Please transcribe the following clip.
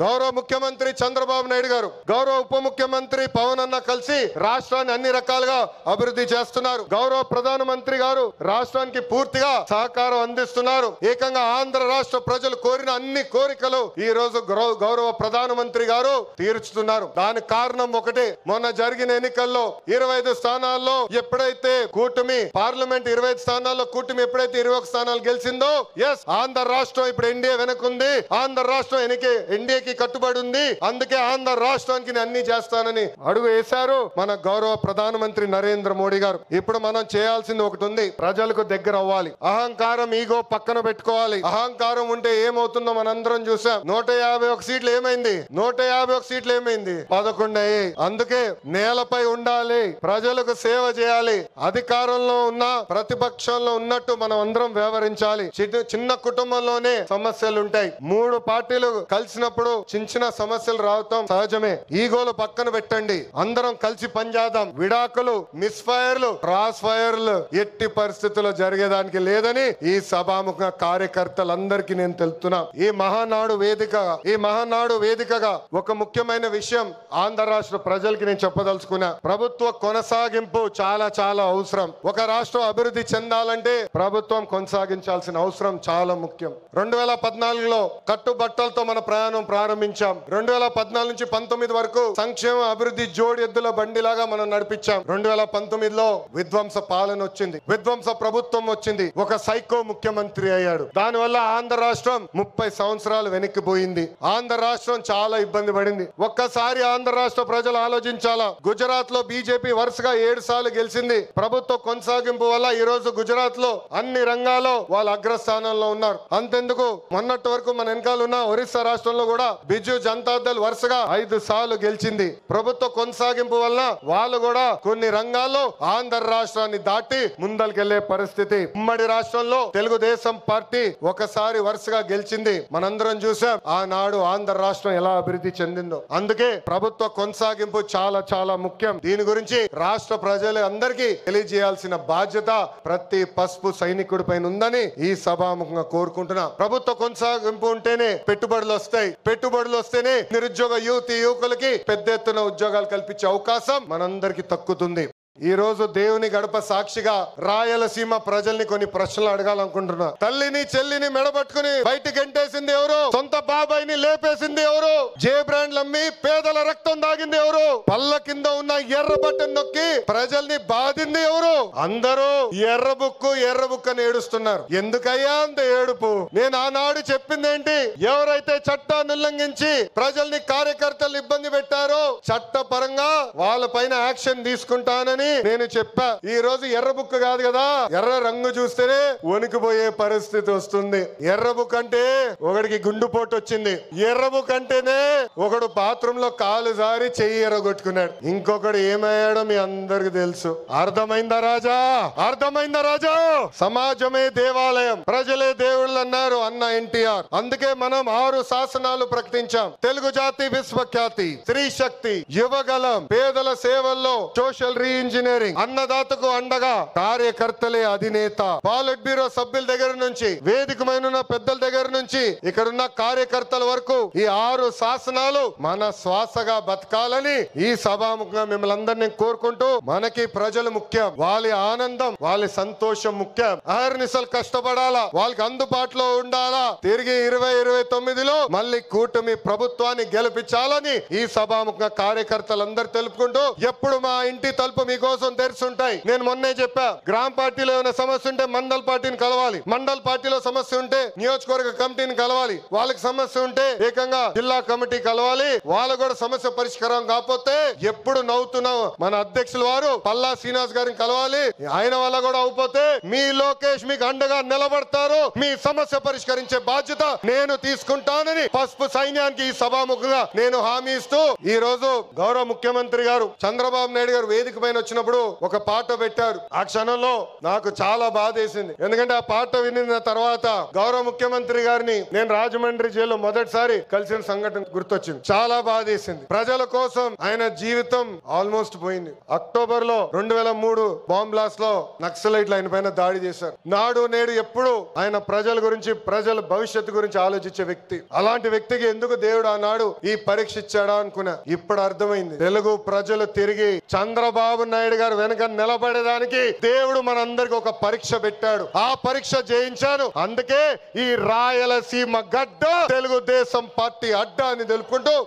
గౌరవ ముఖ్యమంత్రి చంద్రబాబు నాయుడు గారు, గౌరవ ఉప ముఖ్యమంత్రి పవన్ అన్న కలిసి రాష్ట్రాన్ని అన్ని రకాలుగా అభివృద్ధి చేస్తున్నారు. గౌరవ ప్రధానమంత్రి గారు రాష్ట్రానికి పూర్తిగా సహకారం అందిస్తున్నారు. ఏకంగా ఆంధ్ర రాష్ట్ర ప్రజలు కోరిన అన్ని కోరికలు ఈ రోజు గౌరవ ప్రధానమంత్రి గారు తీర్చుతున్నారు. దానికి కారణం ఒకటే, మొన్న జరిగిన ఎన్నికల్లో 25 స్థానాల్లో ఎప్పుడైతే కూటమి పార్లమెంట్ 25 స్థానాల్లో కూటమి ఎప్పుడైతే 21 స్థానాలు గెలిచిందో, ఎస్ ఆంధ్ర రాష్ట్రం ఇప్పుడు ఎన్డీఏ వెనకుంది, ఆంధ్ర రాష్ట్రం ఎన్డీఏకి కట్టుబడి ఉంది. అందుకే ఆంధ్ర రాష్ట్రానికి అన్ని చేస్తానని అడుగు వేశారు మన గౌరవ ప్రధానమంత్రి నరేంద్ర మోడీ గారు. ఇప్పుడు మనం చేయాల్సింది ఒకటి ఉంది, ప్రజలకు దగ్గర అవ్వాలి. అహంకారం ఈగో పక్కన పెట్టుకోవాలి. అహంకారం ఉంటే ఏమవుతుందో మనందరం చూసాం. 151 సీట్లు ఏమైంది? 151 సీట్లు ఏమైంది? 11 అయ్యాయి. అందుకే నేలపై ఉండాలి, ప్రజలకు సేవ చేయాలి. అధికారంలో ఉన్న ప్రతిపక్షంలో ఉన్నట్టు మనం అందరం వ్యవహరించాలి. చిన్న కుటుంబంలోనే సమస్యలు ఉంటాయి. 3 పార్టీలు కలిసినప్పుడు చిన్న సమస్యలు రావటం సహజమే. ఈగోలు పక్కన పెట్టండి, అందరం కలిసి పనిచేద్దాం. విడాకులు, మిస్ ఫైర్లు, క్రాస్ ఫైర్లు ఎట్టి పరిస్థితుల్లో జరిగేదానికి లేదని ఈ సభాముఖ కార్యకర్తలందరికీ నేను తెలుపుతున్నా. ఈ మహానాడు వేదికగా ఒక ముఖ్యమైన విషయం ఆంధ్ర రాష్ట్ర ప్రజలకి నేను చెప్పదలుచుకున్నా. ప్రభుత్వ కొనసాగింపు చాలా చాలా అవసరం. ఒక రాష్ట్రం అభివృద్ధి చెందాలంటే ప్రభుత్వం కొనసాగించాల్సిన అవసరం చాలా ముఖ్యం. 2014లో కట్టుబట్టలతో మన ప్రయాణం ప్రారంభించాం. 2014 నుంచి 19 వరకు సంక్షేమ అభివృద్ధి జోడి ఎద్దుల బండిలాగా మనం నడిపించాం. 2019లో విధ్వంస పాలన వచ్చింది, విధ్వంస ప్రభుత్వం వచ్చింది, ఒక సైకో ముఖ్యమంత్రి అయ్యాడు. దానివల్ల ఆంధ్ర రాష్ట్రం 30 సంవత్సరాలు వెనక్కిపోయింది. ఆంధ్ర రాష్ట్రం చాలా ఇబ్బంది పడింది. ఒక్కసారి ఆంధ్ర రాష్ట్ర ప్రజలు ఆలోచించాలా. గుజరాత్ లో బీజేపీ వరుసగా 7 సార్లు గెలిచింది. ప్రభుత్వ కొనసాగింపు వల్ల ఈ రోజు గుజరాత్ లో అన్ని రంగాల్లో వాళ్ళు అగ్రస్థానంలో ఉన్నారు. అంతెందుకు, మొన్నటి వరకు మన వెనకాల ఉన్న ఒరిస్సా రాష్ట్రంలో కూడా బిజు జనతా దళ్ వరుసగా 5 సార్లు గెలిచింది. ప్రభుత్వ కొనసాగింపు వల్ల వాళ్ళు కూడా కొన్ని రంగాల్లో ఆంధ్ర రాష్ట్రాన్ని దాటి ముందరికెళ్లే పరిస్థితి. ఉమ్మడి రాష్ట్రంలో తెలుగుదేశం పార్టీ ఒకసారి వరుసగా గెలిచింది. మనందరం చూసాం ఆనాడు ఆంధ్ర రాష్ట్రం ఎలా అభివృద్ధి చెందిందో. అందుకే ప్రభుత్వ కొనసాగింపు చాలా చాలా ముఖ్యం. దీని గురించి రాష్ట్ర ప్రజలు అందరికీ తెలియజేయాల్సిన బాధ్యత ప్రతి పసుపు సైనికుడి పైన ఉందని ఈ సభాముఖంగా కోరుకుంటున్నా. ప్రభుత్వ కొనసాగింపు ఉంటేనే పెట్టుబడులు వస్తాయి. పెట్టుబడులు వస్తేనే నిరుద్యోగ యువకులకి పెద్ద ఎత్తున ఉద్యోగాలు కల్పించే అవకాశం మనందరికి తక్కుతుంది. ఈ రోజు దేవుని గడప సాక్షిగా రాయలసీమ ప్రజల్ని కొన్ని ప్రశ్నలు అడగాలనుకుంటున్నా. తల్లిని చెల్లిని మెడబట్టుకుని బయటికి ఎంటేసింది ఎవరు? సొంత బాబాయిని లేపేసింది ఎవరు? జే బ్రాండ్లు అమ్మి పేదల రక్తం దాగింది ఎవరు? పళ్ళ కింద ఉన్న ఎర్ర బట్టను నొక్కి ప్రజల్ని బాధింది ఎవరు? అందరూ ఎర్ర బుక్కు అని ఏడుస్తున్నారు. ఎందుకయ్యా అంత ఏడుపు? నేను ఆనాడు చెప్పింది ఏంటి? ఎవరైతే చట్టాన్ని ఉల్లంఘించి ప్రజల్ని కార్యకర్తలు ఇబ్బంది పెట్టారో చట్టపరంగా వాళ్ళ పైన యాక్షన్ తీసుకుంటానని నేను చెప్పా. ఈ రోజు ఎర్ర బుక్ కాదు కదా, ఎర్ర రంగు చూస్తేనే వణికిపోయే పరిస్థితి వస్తుంది. ఎర్ర బుక్ అంటే ఒకడికి గుండుపోటు వచ్చింది. ఎర్ర బుక్ అంటేనే ఒకడు బాత్రూమ్ లో కాలు జారి చెయ్యి ఎర్రగొట్టుకున్నాడు. ఇంకొకడు ఏమయ్యాడో మీ అందరికి తెలుసు. అర్థమైందా రాజా? అర్థమైందా రాజా? సమాజమే దేవాలయం, ప్రజలే దేవుళ్ళు అన్నారు అన్న ఎన్టీఆర్. అందుకే మనం 6 శాసనాలు ప్రకటించాం. తెలుగు జాతి విశ్వఖ్యాతి, స్త్రీ శక్తి, యువగలం, పేదల సేవల్లో సోషల్ రీఇంజినియరింగ్, అన్నదాతకు అండగా కార్యకర్తలే అధినేత. పాలిట్ బ్యూరో సభ్యుల దగ్గర నుంచి వేదికమైన పెద్దల దగ్గర నుంచి ఇక్కడున్న కార్యకర్తల వరకు ఈ 6 శాసనాలు మన శ్వాసగా బతకాలని ఈ సభాముఖంగా మిమ్మల్ని అందరినీ కోరుకుంటూ, మనకి ప్రజలు ముఖ్యం, వాళ్ళ ఆనందం వాళ్ళ సంతోషం ముఖ్యం. అహర్నిశలు కష్టపడాలా, వాళ్ళకి అందుబాటులో ఉండాలా. తిరిగి 2029లో మళ్ళీ కూటమి ప్రభుత్వాన్ని గెలిపించాలని ఈ సభాముఖంగా కార్యకర్తలందరూ తెలుపుకుంటూ, ఎప్పుడు మా ఇంటి తలుపు మీకోసం తెరుచుంటాయి. నేను మొన్నే చెప్పా, గ్రామ పార్టీలో ఏమైనా సమస్య ఉంటే మండల్ పార్టీని కలవాలి, మండల్ పార్టీలో సమస్య ఉంటే నియోజకవర్గ కమిటీని కలవాలి, వాళ్ళకి సమస్య ఉంటే ఏకంగా జిల్లా కమిటీ కలవాలి. వాళ్ళు కూడా సమస్య పరిష్కారం కాకపోతే ఎప్పుడు నవ్వుతున్నావు మన అధ్యక్షుల వారు పల్లా శ్రీనివాస్ గారిని కలవాలి. ఆయన వల్ల కూడా అవపోతే మీ లోకేష్ మీకు అండగా నిలబడతారు. మీ సమస్య పరిష్కరించే బాధ్యత నేను తీసుకుంటానని పసుపు సైన్యానికి ఈ సభాముఖంగా నేను హామీ ఇస్తూ, ఈ రోజు గౌరవ ముఖ్యమంత్రి గారు చంద్రబాబు నాయుడు గారు వేదిక పైన వచ్చినప్పుడు ఒక పాట పెట్టారు. ఆ క్షణంలో నాకు చాలా బాధేసింది. ఎందుకంటే ఆ పాట వినిన తర్వాత గౌరవ ముఖ్యమంత్రి గారిని నేను రాజమండ్రి జైల్లో మొదటిసారి కలిసిన సంఘటన గుర్తొచ్చింది. చాలా బాధేసింది. ప్రజల కోసం ఆయన జీవితం ఆల్మోస్ట్ పోయింది. అక్టోబర్ లో 2003 బాంబ్ బ్లాస్ట్ లో నక్సలైట్లు ఆయన పైన దాడి చేశారు. నాడు నేడు ఎప్పుడు ఆయన ప్రజల గురించి, ప్రజల భవిష్యత్తు గురించి ఆలోచించే వ్యక్తి. అలాంటి వ్యక్తికి ఎందుకు దేవుడు ఆనాడు ఈ పరీక్ష ఇచ్చాడా అనుకున్నా. ఇప్పుడు అర్థమైంది. తెలుగు ప్రజలు తిరిగి చంద్రబాబు నాయుడు గారు వెనక నిలబడేదానికి దేవుడు మనందరికి ఒక పరీక్ష పెట్టాడు. ఆ పరీక్ష జయించాను. అందుకే ఈ రాయలసీమ గడ్డ తెలుగుదేశం పార్టీ అడ్డా అని తెలుపుకుంటూ